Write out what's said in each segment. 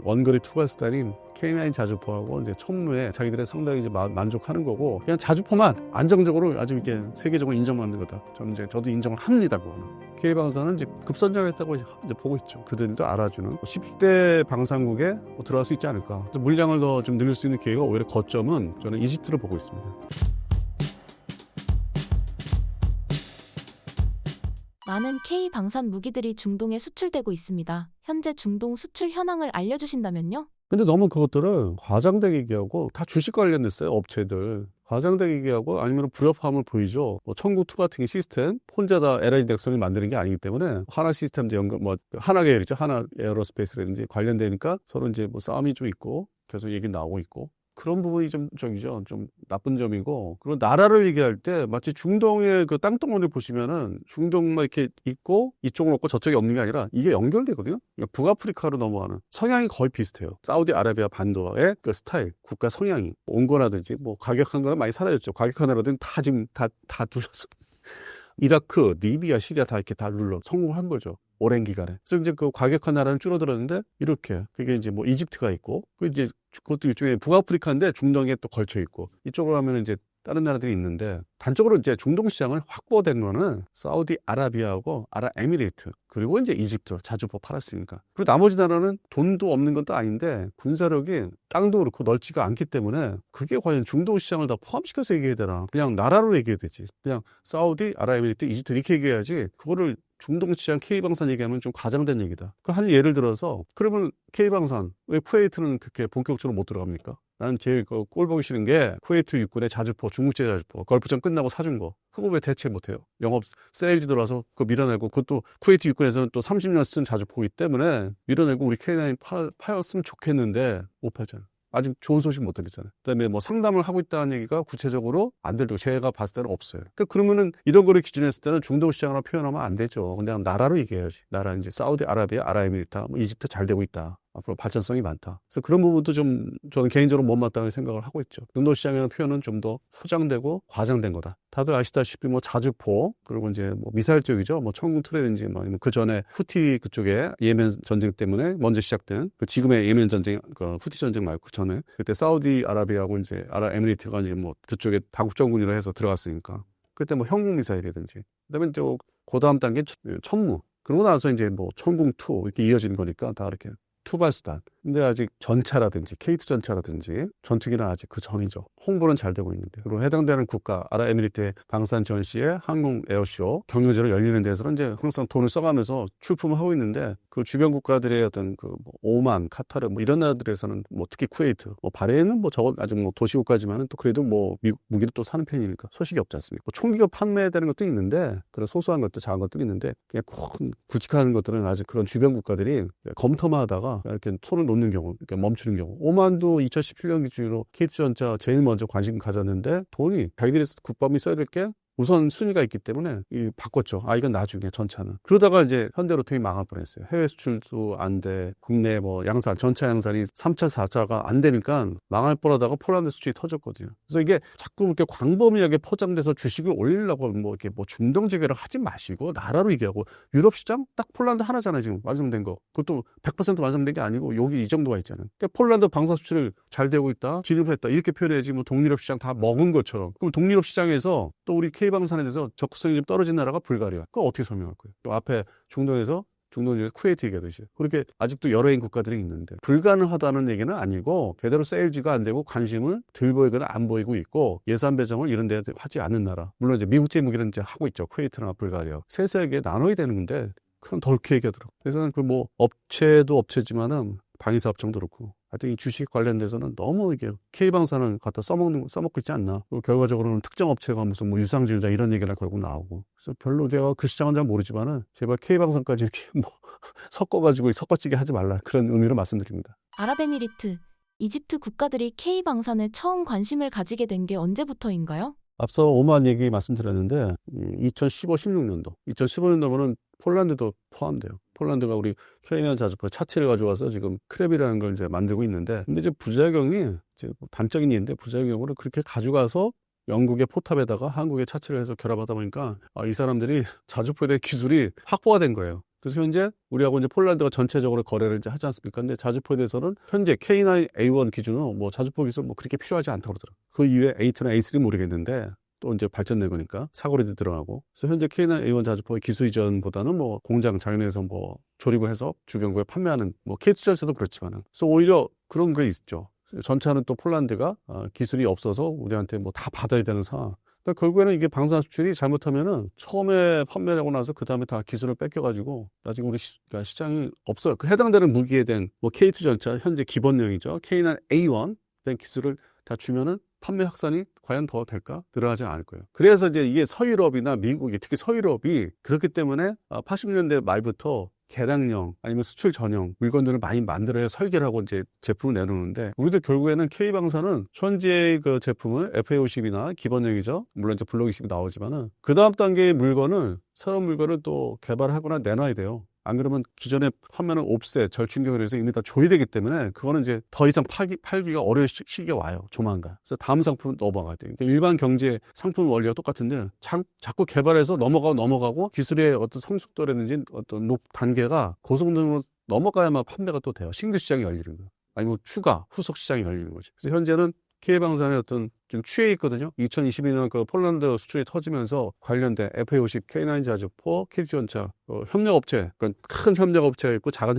원거리 투과수단인 K9 자주포하고 이제 첨루에 자기들의 상당히 이제 만족하는 거고, 그냥 자주포만 안정적으로 아주 이게 세계적으로 인정받는 거다. 저도 인정을 합니다. 그거는. K방사는 이제 급선정했다고 이제 보고 있죠. 그들도 알아주는 10대 방산국에 들어갈 수 있지 않을까. 물량을 더 좀 늘릴 수 있는 기회가 오히려 거점은 저는 이집트로 보고 있습니다. 많은 K방산 무기들이 중동에 수출되고 있습니다. 현재 중동 수출 현황을 알려주신다면요? 근데 너무 그것들을 과장되게 얘기하고 다 주식 관련됐어요. 업체들. 과장되게 얘기하고 아니면 불협화음을 보이죠. 천국2 같은 시스템 혼자 다 LG 넥슨이 만드는 게 아니기 때문에 하나 시스템도 하나 계열이죠. 하나 에어로스페이스라든지 관련되니까 서로 이제 싸움이 좀 있고 계속 얘기 나오고 있고. 그런 부분이 좀 나쁜 점이고, 그리고 나라를 얘기할 때 마치 중동의 그 땅덩어리를 보시면은 중동만 이렇게 있고 이쪽은 없고 저쪽이 없는 게 아니라 이게 연결되거든요. 그러니까 북아프리카로 넘어가는 성향이 거의 비슷해요. 사우디아라비아 반도의 그 스타일, 국가 성향이 온거라든지 과격한 거는 많이 사라졌죠. 과격한 나라들은 다 지금 다 둘러서 이라크, 리비아, 시리아 다 이렇게 다 눌러 성공한 거죠. 오랜 기간에. 그래서 이제 그 과격한 나라는 줄어들었는데 이렇게 그게 이제 이집트가 있고 그 이제 그것도 일종의 북아프리카인데 중동에 또 걸쳐 있고 이쪽으로 가면 이제 다른 나라들이 있는데 단적으로 이제 중동 시장을 확보된 거는 사우디아라비아하고 아랍에미레이트 그리고 이제 이집트 자주포 팔았으니까. 그리고 나머지 나라는 돈도 없는 건 또 아닌데 군사력이 땅도 그렇고 넓지가 않기 때문에 그게 과연 중동 시장을 다 포함시켜서 얘기해야 되나. 그냥 나라로 얘기해야 되지. 그냥 사우디, 아랍에미레이트, 이집트 이렇게 얘기해야지 그거를 중동 시장 K방산 얘기하면 좀 과장된 얘기다. 한 예를 들어서 그러면 K방산 왜 쿠웨이트는 그렇게 본격적으로 못 들어갑니까? 나는 제일 꼴 보기 싫은 게 쿠웨이트 육군의 자주포, 중국제 자주포 걸프전 끝나고 사준 거. 그거 왜 대체 못해요? 영업 세일즈 들어와서 그거 밀어내고, 그것도 쿠웨이트 육군에서는 또 30년 쓴 자주포이기 때문에 밀어내고 우리 K9 파였으면 좋겠는데 못 팔잖아. 아직 좋은 소식 못 들었잖아요. 그다음에 상담을 하고 있다는 얘기가 구체적으로 안 들리고 제가 봤을 때는 없어요. 그러면은 이런 거를 기준했을 때는 중동 시장으로 표현하면 안 되죠. 그냥 나라로 얘기해야지. 나라 이제 사우디아라비아, 아랍에미리트, 이집트 잘 되고 있다. 앞으로 발전성이 많다. 그래서 그런 부분도 좀 저는 개인적으로 못마땅하게 생각을 하고 있죠. 중동 시장에는 표현은 좀 더 포장되고 과장된 거다. 다들 아시다시피 자주포 그리고 이제 미사일 쪽이죠. 천궁2라든지 아니면 그 전에 후티 그쪽에 예멘 전쟁 때문에 먼저 시작된 지금의 예멘 전쟁 후티 전쟁 말고 그 전에 그때 사우디아라비아하고 이제 아랍에미리트가 이제 그쪽에 다국정군이라 해서 들어갔으니까 그때 형공 미사일이라든지 그다음에 그 다음 단계 천무 그러고 나서 이제 천궁2 이렇게 이어지는 거니까 다 이렇게 투발수단. 근데 아직 전차라든지 K2 전차라든지 전투기는 아직 그 전이죠. 홍보는 잘 되고 있는데. 그리고 해당되는 국가 아랍에미리트의 방산 전시회 항공 에어쇼 경유제로 열리는 데서는 이제 항상 돈을 써가면서 출품을 하고 있는데 그 주변 국가들의 어떤 오만, 카타르 이런 나라들에서는 특히 쿠웨이트, 바레인은 저거 아직 도시국가지만은 또 그래도 미국 무기를 또 사는 편이니까 소식이 없지 않습니까? 총기가 판매되는 것도 있는데 그런 소소한 것도 작은 것들이 있는데 그냥 굵직한 것들은 아직 그런 주변 국가들이 검토만 하다가 이렇게 손을 놓는 경우, 이렇게 멈추는 경우. 오만도 2017년 기준으로 K2 전차 제일 먼저 관심 가졌는데 돈이 자기들이 국방비 써야 될 게 우선 순위가 있기 때문에 바꿨죠. 이건 나중에 전차는. 그러다가 이제 현대로템이 망할 뻔했어요. 해외 수출도 안 돼. 국내 양산, 전차 양산이 3차, 4차가 안 되니까 망할 뻔하다가 폴란드 수출이 터졌거든요. 그래서 이게 자꾸 이렇게 광범위하게 포장돼서 주식을 올리려고 이렇게 중동 재개를 하지 마시고 나라로 얘기하고 유럽 시장 딱 폴란드 하나잖아요. 지금 완성된 거. 그것도 100% 완성된 게 아니고 여기 이 정도가 있잖아요. 그러니까 폴란드 방사 수출을 잘 되고 있다. 진입했다. 이렇게 표현해야지 독일업 시장 다 먹은 것처럼. 그럼 독일업 시장에서 또 우리 K방산에 대해서 적극성이 좀 떨어진 나라가 불가리아. 그거 어떻게 설명할 거예요? 또 앞에 중동에서 쿠웨이트 얘기하듯이 그렇게 아직도 여러인 국가들이 있는데 불가능하다는 얘기는 아니고 제대로 세일즈가 안 되고 관심을 덜 보이거나 안 보이고 있고 예산 배정을 이런 데 하지 않는 나라. 물론 이제 미국제 무기는 이제 하고 있죠. 쿠웨이트나 불가리아. 세세하게 나눠야 되는 건데 그건 덜게 얘기하더라고. 그래서 업체도 업체지만은 방위사업청도 그렇고 하여튼 이 주식 관련돼서는 너무 이게 K방산을 갖다 써먹고 있지 않나. 그리고 결과적으로는 특정 업체가 무슨 유상증자 이런 얘기가 결국 나오고. 그래서 별로 내가 그 시장은 잘 모르지만은 제발 K방산까지 이렇게 섞어찌게 하지 말라. 그런 의미로 말씀드립니다. 아랍에미리트, 이집트 국가들이 K방산에 처음 관심을 가지게 된 게 언제부터인가요? 앞서 오만 얘기 말씀드렸는데 2015, 16년도. 2015년도면은 폴란드도 포함돼요. 폴란드가 우리 K9 자주포 차체를 가져와서 지금 크랩이라는 걸 이제 만들고 있는데, 근데 이제 부작용이 이제 단적인 예인데 부작용으로 그렇게 가져가서 영국의 포탑에다가 한국의 차체를 해서 결합하다 보니까 이 사람들이 자주포에 대한 기술이 확보가 된 거예요. 그래서 현재 우리하고 이제 폴란드가 전체적으로 거래를 이제 하지 않습니까? 근데 자주포에 대해서는 현재 K9A1 기준으로 뭐 자주포 기술 뭐 그렇게 필요하지 않다고 그러더라고요. 그 이후에 A2나 A3 모르겠는데 또 이제 발전된 거니까 사거리도 들어가고. 그래서 현재 K9A1 자주포의 기술 이전보다는 뭐 공장 자연에서 뭐 조립을 해서 주변국에 판매하는 뭐 K2 전차도 그렇지만은. 그래서 오히려 그런 게 있죠. 전차는 또 폴란드가 기술이 없어서 우리한테 뭐 다 받아야 되는 상황. 그러니까 결국에는 이게 방산 수출이 잘못하면은 처음에 판매를 하고 나서 그 다음에 다 기술을 뺏겨가지고 나중에 우리 그러니까 시장이 없어요. 그 해당되는 무기에 대한 뭐 K2 전차 현재 기본령이죠. K9A1 된 기술을 다 주면은 판매 확산이 과연 더 될까? 들어가지 않을 거예요. 그래서 이제 이게 서유럽이나 미국이 특히 서유럽이 그렇기 때문에 80년대 말부터 개량형 아니면 수출 전용 물건들을 많이 만들어야 설계를 하고 이제 제품을 내놓는데 우리도 결국에는 K방사는 현재의 그 제품을 FA50이나 기본형이죠. 물론 이제 블록 20이 나오지만은 그 다음 단계의 물건을 새로운 물건을 또 개발하거나 내놔야 돼요. 안 그러면 기존에 판매는 옵셋, 절충격을 해서 이미 다 조회되기 때문에 그거는 이제 더 이상 팔기가 어려운 시기가 와요. 조만간. 그래서 다음 상품은 넘어가야 돼요. 그러니까 일반 경제 상품 원리가 똑같은데 자꾸 개발해서 넘어가고 기술의 어떤 성숙도라든지 어떤 단계가 고성능으로 넘어가야만 판매가 또 돼요. 신규 시장이 열리는 거예요. 아니면 추가, 후속 시장이 열리는 거죠. 그래서 현재는 K방산의 어떤 좀 취해 있거든요. 2022년 그 폴란드 수출이 터지면서 관련된 FA50, K9 자주포, K2 전차 협력업체, 그러니까 큰 협력업체가 있고 작은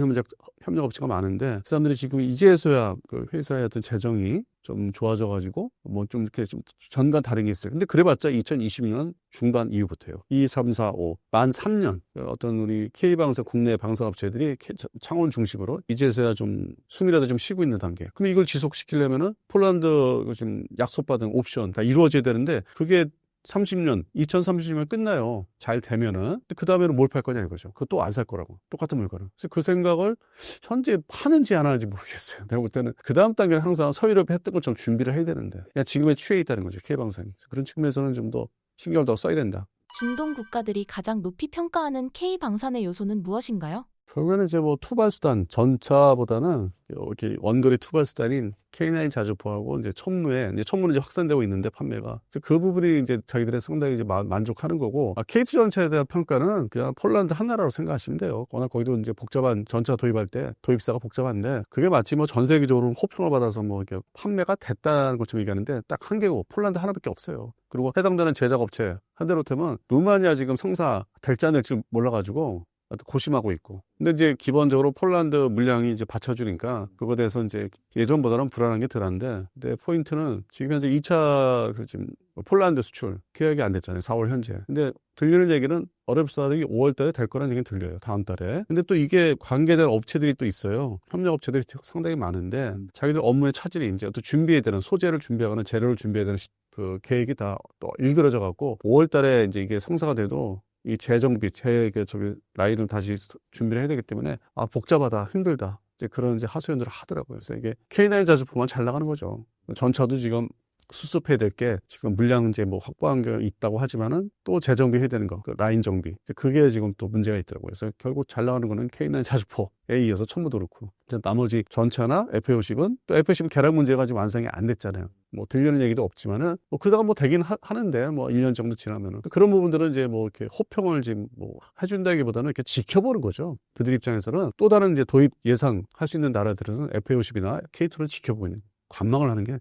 협력업체가 많은데 그 사람들이 지금 이제서야 그 회사의 어떤 재정이 좀 좋아져가지고 뭐 좀 이렇게 좀 전과 다른 게 있어요. 근데 그래봤자 2022년 중반 이후부터요. 2, 3, 4, 5, 만 3년 어떤 우리 K방산 국내 방산업체들이 창원 중심으로 이제서야 좀 숨이라도 좀 쉬고 있는 단계. 그럼 이걸 지속시키려면은 폴란드 지금 약속받은 옵션 다 이루어져야 되는데 그게 30년, 2030년 끝나요. 잘 되면은. 그 다음에는 뭘 팔 거냐 이거죠. 그거 또 안 살 거라고. 똑같은 물건을. 그래서 그 생각을 현재 하는지 안 하는지 모르겠어요. 내가 볼 때는 그 다음 단계는 항상 서유럽이 했던 것처럼 준비를 해야 되는데. 그냥 지금의 취해 있다는 거죠. K방산이. 그런 측면에서는 좀 더 신경을 더 써야 된다. 중동 국가들이 가장 높이 평가하는 K방산의 요소는 무엇인가요? 결국에는 이제 뭐 투발수단, 전차보다는 이렇게 원거리 투발수단인 K9 자주포하고 이제 첨무는 이제 확산되고 있는데 판매가. 그래서 그 부분이 이제 자기들의 상당히 이제 만족하는 거고, K2 전차에 대한 평가는 그냥 폴란드 하나라고 생각하시면 돼요. 워낙 거기도 이제 복잡한 전차 도입할 때 도입사가 복잡한데, 그게 마치 뭐 전 세계적으로 호평을 받아서 뭐 이렇게 판매가 됐다는 것처럼 얘기하는데 딱 한 개고 폴란드 하나밖에 없어요. 그리고 해당되는 제작업체 한대로되면 루마니아 지금 성사 될지 안 될지 몰라가지고 고심하고 있고. 근데 이제 기본적으로 폴란드 물량이 이제 받쳐주니까 그거에 대해서 이제 예전보다는 불안한 게 덜한데, 근데 포인트는 지금 현재 2차 지금 폴란드 수출 계약이 안 됐잖아요. 4월 현재. 근데 들리는 얘기는 어렵사들이 5월 달에 될 거라는 얘기는 들려요. 다음 달에. 근데 또 이게 관계된 업체들이 또 있어요. 협력업체들이 상당히 많은데 자기들 업무의 차질이 이제 또 준비해야 되는 소재를 준비하거나 재료를 준비해야 되는 그 계획이 다 또 일그러져 갖고 5월 달에 이제 이게 성사가 돼도 이 재정비, 라인을 다시 준비를 해야 되기 때문에, 복잡하다, 힘들다. 이제 그런 이제 하소연들을 하더라고요. 그래서 이게 K9 자주포만 잘 나가는 거죠. 전차도 지금 수습해야 될 게 지금 물량 이제 뭐 확보한 게 있다고 하지만은 또 재정비 해야 되는 거, 그 라인 정비. 그게 지금 또 문제가 있더라고요. 그래서 결국 잘 나가는 거는 K9 자주포에 이어서 첨부도 그렇고. 나머지 전차나 FA50은 또 FA50은 개량 문제가 지금 완성이 안 됐잖아요. 뭐 들리는 얘기도 없지만은 뭐 그러다가 뭐 되긴 하는데 뭐 1년 정도 지나면은 그런 부분들은 이제 뭐 이렇게 호평을 지금 뭐 해준다기보다는 이렇게 지켜보는 거죠. 그들 입장에서는 또 다른 이제 도입 예상할 수 있는 나라들은 FA50이나 K2를 지켜보고 있는, 관망을 하는 게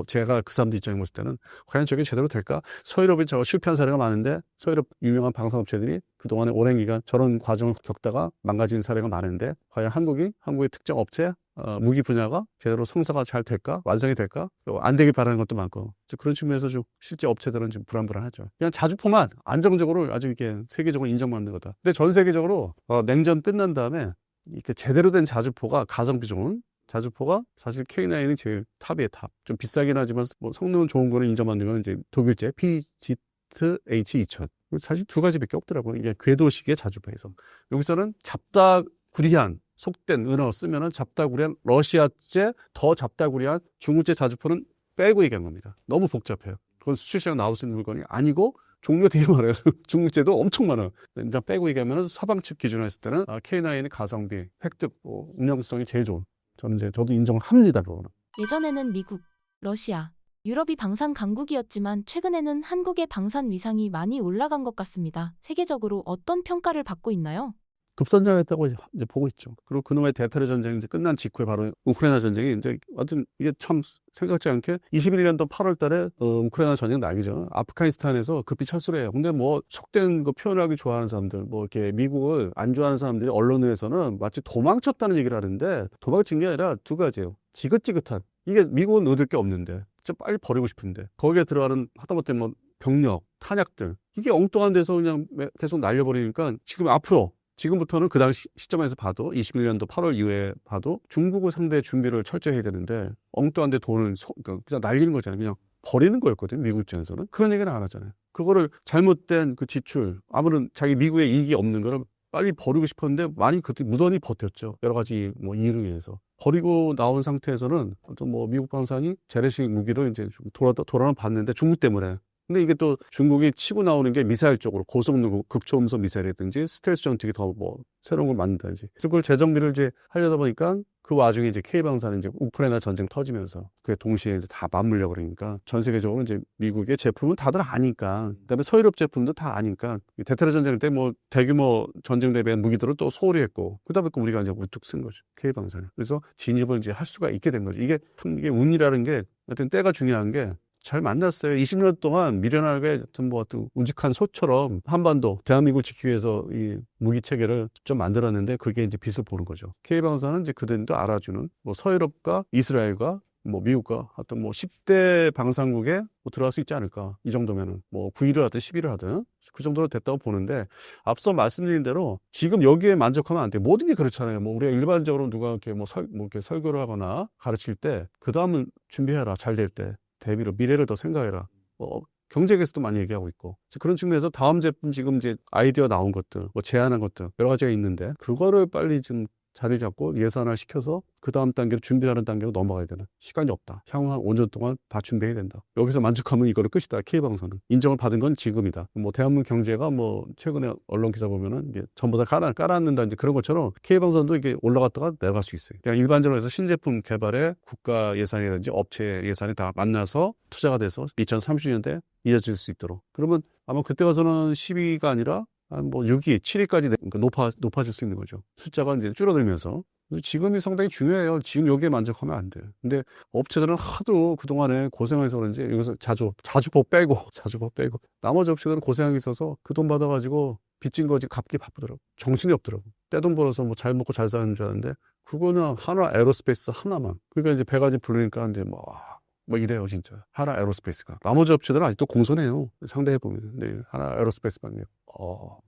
제가 그 사람들 입장에 봤을 때는 과연 저게 제대로 될까? 서유럽이 저거 실패한 사례가 많은데 서유럽 유명한 방산업체들이 그동안에 오랜 기간 저런 과정을 겪다가 망가진 사례가 많은데 과연 한국의 특정 업체 무기 분야가 제대로 성사가 잘 될까? 완성이 될까? 안 되길 바라는 것도 많고, 그런 측면에서 좀 실제 업체들은 좀 불안하죠. 그냥 자주포만 안정적으로 아주 이렇게 세계적으로 인정받는 거다. 근데 전 세계적으로 냉전 끝난 다음에 이렇게 제대로 된 자주포가 가성비 좋은 자주포가 사실 K9이 제일 탑이에요, 탑. 좀 비싸긴 하지만 뭐 성능은 좋은 거는 인정받는 거는 이제 독일제 PZH2000. 사실 두 가지밖에 없더라고요. 이게 궤도식의 자주포에서. 여기서는 잡다구리한 속된 은어 쓰면은 잡다구리한 러시아제 더 잡다구리한 중국제 자주포는 빼고 얘기한 겁니다. 너무 복잡해요. 그건 수출 시장 나올 수 있는 물건이 아니고 종류가 되게 많아요. 중국제도 엄청 많아요. 일단 빼고 얘기하면 서방 측 기준으로 했을 때는 K9의 가성비, 획득, 운영성이 제일 좋은. 저도 인정합니다, 그거는. 예전에는 미국, 러시아, 유럽이 방산 강국이었지만 최근에는 한국의 방산 위상이 많이 올라간 것 같습니다. 세계적으로 어떤 평가를 받고 있나요? 급선장했다고 이제 보고 있죠. 그리고 그놈의 대테러 전쟁이 이제 끝난 직후에 바로 우크라이나 전쟁이 이제 하여튼 이게 참 생각지 않게 21년도 8월 달에 우크라이나 전쟁 나기죠. 아프가니스탄에서 급히 철수를 해요. 근데 뭐 속된 거 표현하기 좋아하는 사람들, 뭐 이렇게 미국을 안 좋아하는 사람들이 언론에서는 마치 도망쳤다는 얘기를 하는데 도망친 게 아니라 두 가지예요. 지긋지긋한. 이게 미국은 얻을 게 없는데 진짜 빨리 버리고 싶은데 거기에 들어가는 하다못해 뭐 병력, 탄약들 이게 엉뚱한 데서 그냥 계속 날려버리니까 지금 앞으로 지금부터는 그 당시 시점에서 봐도 21년도 8월 이후에 봐도 중국을 상대 준비를 철저히 해야 되는데 엉뚱한 데 돈을 그냥 날리는 거잖아요. 그냥 버리는 거였거든요. 미국 입장에서는. 그런 얘기는 안 하잖아요. 그거를 잘못된 그 지출 아무런 자기 미국에 이익이 없는 거를 빨리 버리고 싶었는데 많이 그때 무던히 버텼죠. 여러 가지 뭐 이유로 인해서. 버리고 나온 상태에서는 또 뭐 미국 방산이 재래식 무기를 이제 좀 돌아는 봤는데 중국 때문에. 근데 이게 또 중국이 치고 나오는 게 미사일 쪽으로 고성능 극초음속 미사일이라든지 스텔스 전투기 더 뭐 새로운 걸 만든다든지. 그래서 그걸 재정비를 이제 하려다 보니까 그 와중에 이제 K방산은 이제 우크라이나 전쟁 터지면서 그게 동시에 이제 다 맞물려 버리니까 전 세계적으로 이제 미국의 제품은 다들 아니까 그다음에 서유럽 제품도 다 아니까 대테러 전쟁 때 뭐 대규모 전쟁 대비한 무기들을 또 소홀히 했고 그러다 보니까 우리가 이제 우뚝 쓴 거죠. K방산을. 그래서 진입을 이제 할 수가 있게 된 거죠. 이게 운이라는 게 하여튼 때가 중요한 게 잘 만났어요. 20년 동안 미련하게 뭐 어떤 우직한 소처럼 한반도 대한민국을 지키기 위해서 이 무기 체계를 좀 만들었는데 그게 이제 빛을 보는 거죠. K방산은 이제 그들도 알아주는 뭐 서유럽과 이스라엘과 뭐 미국과 하여튼 뭐 10대 방산국에 뭐 들어갈 수 있지 않을까. 이 정도면은 뭐 9위를 하든 10위를 하든 그 정도로 됐다고 보는데 앞서 말씀드린 대로 지금 여기에 만족하면 안 돼. 모든 게 그렇잖아요. 뭐 우리가 일반적으로 누가 이렇게 뭐 이렇게 설교를 하거나 가르칠 때 그 다음은 준비해라. 잘 될 때. 대비로 미래를 더 생각해라. 경제계에서도 많이 얘기하고 있고 그런 측면에서 다음 제품 지금 이제 아이디어 나온 것들, 뭐 제안한 것들 여러 가지가 있는데 그거를 빨리 좀 자리 잡고 예산화 시켜서 그 다음 단계로 준비하는 단계로 넘어가야 되는 시간이 없다. 향후 한 5년 동안 다 준비해야 된다. 여기서 만족하면 이거를 끝이다. K방산은 인정을 받은 건 지금이다. 뭐 대한민국 경제가 뭐 최근에 언론 기사 보면은 이제 전부 다 깔아앉는다 이제 그런 것처럼 K방산도 이게 올라갔다가 내려갈 수 있어요. 그냥 일반적으로 해서 신제품 개발에 국가 예산이라든지 업체 예산이 다 만나서 투자가 돼서 2030년대 이어질 수 있도록. 그러면 아마 그때 가서는 10위가 아니라 한 뭐 6위, 7위까지 높아질 수 있는 거죠. 숫자가 이제 줄어들면서. 지금이 상당히 중요해요. 지금 여기에 만족하면 안 돼요. 근데 업체들은 하도 그동안에 고생해서 그런지 여기서 자주법 빼고 나머지 업체들은 고생하기 있어서 그 돈 받아가지고 빚진 거지 갚기 바쁘더라고. 정신이 없더라고. 떼돈 벌어서 뭐 잘 먹고 잘 사는 줄 알았는데 그거는 하나 에어로스페이스 하나만. 그러니까 이제 배가지 부르니까 이제 뭐 이래요 진짜. 하나 에어로스페이스가. 나머지 업체들은 아직도 공손해요. 상대해보면. 네, 하나 에어로스페이스만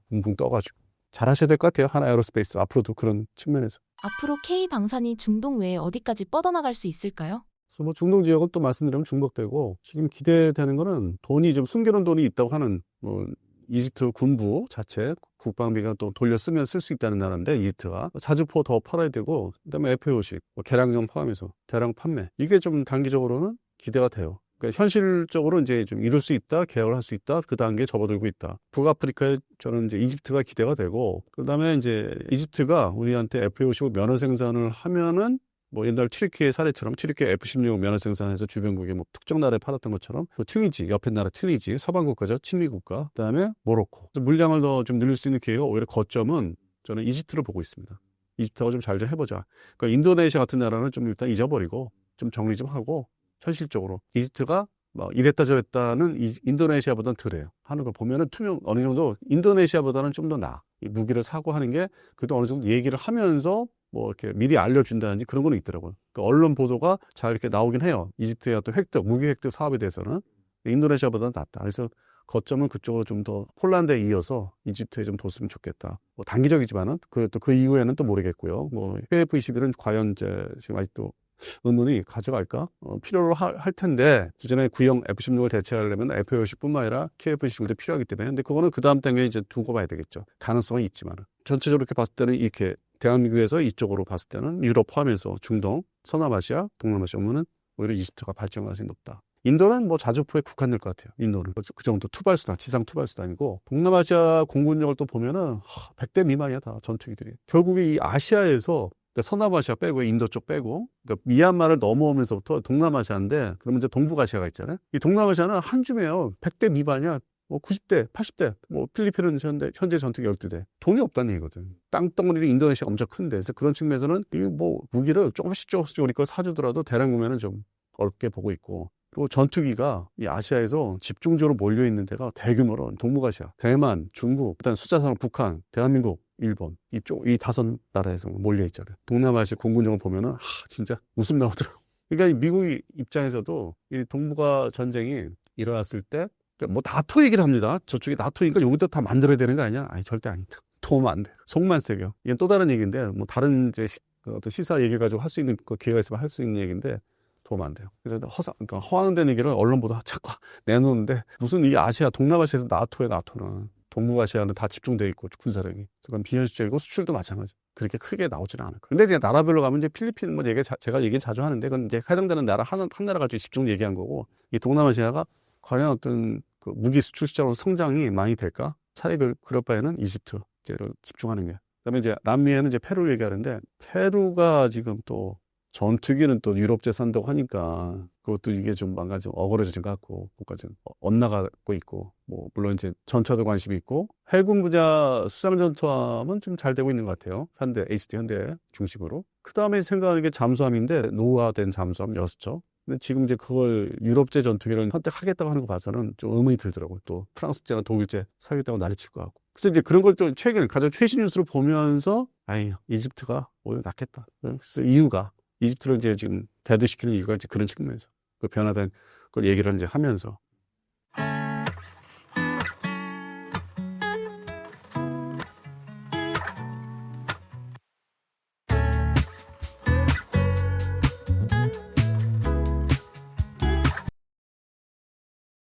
붕붕 떠가지고. 잘하셔야 될 것 같아요. 하나 에어로스페이스. 앞으로도 그런 측면에서. 앞으로 K방산이 중동 외에 어디까지 뻗어나갈 수 있을까요? 그래서 뭐 중동 지역은 또 말씀드리면 중국되고 지금 기대되는 거는 돈이 좀 숨겨놓은 돈이 있다고 하는 뭐 이집트 군부 자체 국방비가 또 돌려 쓰면 쓸 수 있다는 나라인데 이집트가 자주포 더 팔아야 되고 그다음에 F-50 뭐 개량용 포함해서 대량 판매 이게 좀 단기적으로는 기대가 돼요. 그러니까 현실적으로 이제 좀 이룰 수 있다, 계약을 할 수 있다, 그 단계에 접어들고 있다. 북아프리카에 저는 이제 이집트가 기대가 되고, 그 다음에 이제 이집트가 우리한테 F-55 면허 생산을 하면은 뭐 옛날 튀르키예 사례처럼 튀르키예 F-16 면허 생산해서 주변국에 뭐 특정 나라에 팔았던 것처럼 그 튀니지, 옆에 나라 튀니지, 서방 국가죠, 친미 국가, 그 다음에 모로코. 물량을 더 좀 늘릴 수 있는 기회가 오히려 거점은 저는 이집트로 보고 있습니다. 이집트하고 좀 잘 좀 해보자. 그러니까 인도네시아 같은 나라는 좀 일단 잊어버리고 좀 정리 좀 하고 현실적으로 이집트가 뭐 이랬다 저랬다는 인도네시아보다는 덜해요. 하는 걸 보면은 투명 어느 정도 인도네시아보다는 좀 더 나아. 이 무기를 사고 하는 게 그래도 어느 정도 얘기를 하면서 뭐 이렇게 미리 알려준다든지 그런 거는 있더라고요. 그러니까 언론 보도가 잘 이렇게 나오긴 해요. 이집트의 어떤 무기 획득 사업에 대해서는 인도네시아보다는 낫다. 그래서 거점을 그쪽으로 좀 더 폴란드에 이어서 이집트에 좀 뒀으면 좋겠다. 뭐 단기적이지만은 그래도 그 이후에는 또 모르겠고요. 뭐 KF-21은 과연 지금 아직도 의문이 가져갈까? 필요로 할 텐데 기존에 구형 F-16을 대체하려면 F-50뿐만 아니라 KF-21도 필요하기 때문에 근데 그거는 그 다음 단계에 이제 두고 봐야 되겠죠. 가능성이 있지만은 전체적으로 이렇게 봤을 때는 이렇게 대한민국에서 이쪽으로 봤을 때는 유럽 포함해서 중동, 서남아시아, 동남아시아 오면은 오히려 이집트가 발전 가능성이 높다. 인도는 뭐 자주포에 국한될 것 같아요. 인도는 그 정도 투발수단, 지상 투발수단이고 동남아시아 공군력을 또 보면은 100대 미만이야 다 전투기들이. 결국에 이 아시아에서 서남아시아 빼고 인도 쪽 빼고 그러니까 미얀마를 넘어오면서부터 동남아시아인데 그러면 이제 동북아시아가 있잖아요. 이 동남아시아는 한 줌이에요. 100대 미만이야. 뭐 90대, 80대, 뭐 필리핀은 현재 전투기 12대. 돈이 없다는 얘기거든. 땅덩어리는 인도네시아가 엄청 큰데. 그래서 그런 측면에서는 이 뭐 무기를 조금씩 우리 걸 사주더라도 대량 구매는 좀 어렵게 보고 있고. 그리고 전투기가 이 아시아에서 집중적으로 몰려 있는 데가 대규모로 동북아시아, 대만, 중국, 일단 숫자상 북한, 대한민국, 일본 이쪽 이 5나라에서 몰려 있잖아요. 동남아시아 공군력을 보면은 진짜 웃음 나오더라고. 그러니까 이 미국 입장에서도 이 동북아 전쟁이 일어났을 때 뭐 나토 얘기를 합니다. 저쪽이 나토니까 여기도 다 만들어야 되는 거 아니야? 아니 절대 아니다. 도움 안 돼. 속만 세겨. 이건 또 다른 얘기인데 뭐 다른 이제 어떤 시사 얘기 가지고 할 수 있는 그 기회가 있으면 할 수 있는 얘기인데 도움 안 돼요. 그래서 그러니까 허황된 얘기를 언론 보도 자꾸 내놓는데 무슨 이 아시아 동남아시아에서 나토는 동북아시아는 다 집중돼 있고 군사력이 그건 비현실적이고 수출도 마찬가지. 그렇게 크게 나오지는 않을 거예요. 근데 이제 나라별로 가면 이제 필리핀 뭐 제가 얘기 자주 하는데 그건 이제 해당되는 나라 한 나라 가지고 집중 얘기한 거고 이 동남아시아가 과연 어떤 그 무기 수출 시장으로 성장이 많이 될까? 차라리 그럴 바에는 이집트를 집중하는 게. 그다음에 이제 남미에는 이제 페루 얘기하는데 페루가 지금 또 전투기는 또 유럽제 산다고 하니까 그것도 이게 좀 망가져 어그러진 것 같고 뭔가 좀 엇나가고 있고 뭐 물론 이제 전차도 관심이 있고 해군 분야 수상 전투함은 좀 잘 되고 있는 것 같아요. HD 현대 중심으로. 그 다음에 생각하는 게 잠수함인데 노후화된 잠수함 6척. 근데 지금 이제 그걸 유럽제 전투기를 선택하겠다고 하는 거 봐서는 좀 의문이 들더라고요. 또 프랑스제나 독일제 사겠다고 난리칠 것 같고. 그래서 이제 그런 걸 좀 가장 최신 뉴스로 보면서 이집트가 오히려 낫겠다. 그래서 이유가 이집트를 이제 지금 대두시키는 이유가 이제 그런 측면에서 그 변화된 걸 얘기를 이제 하면서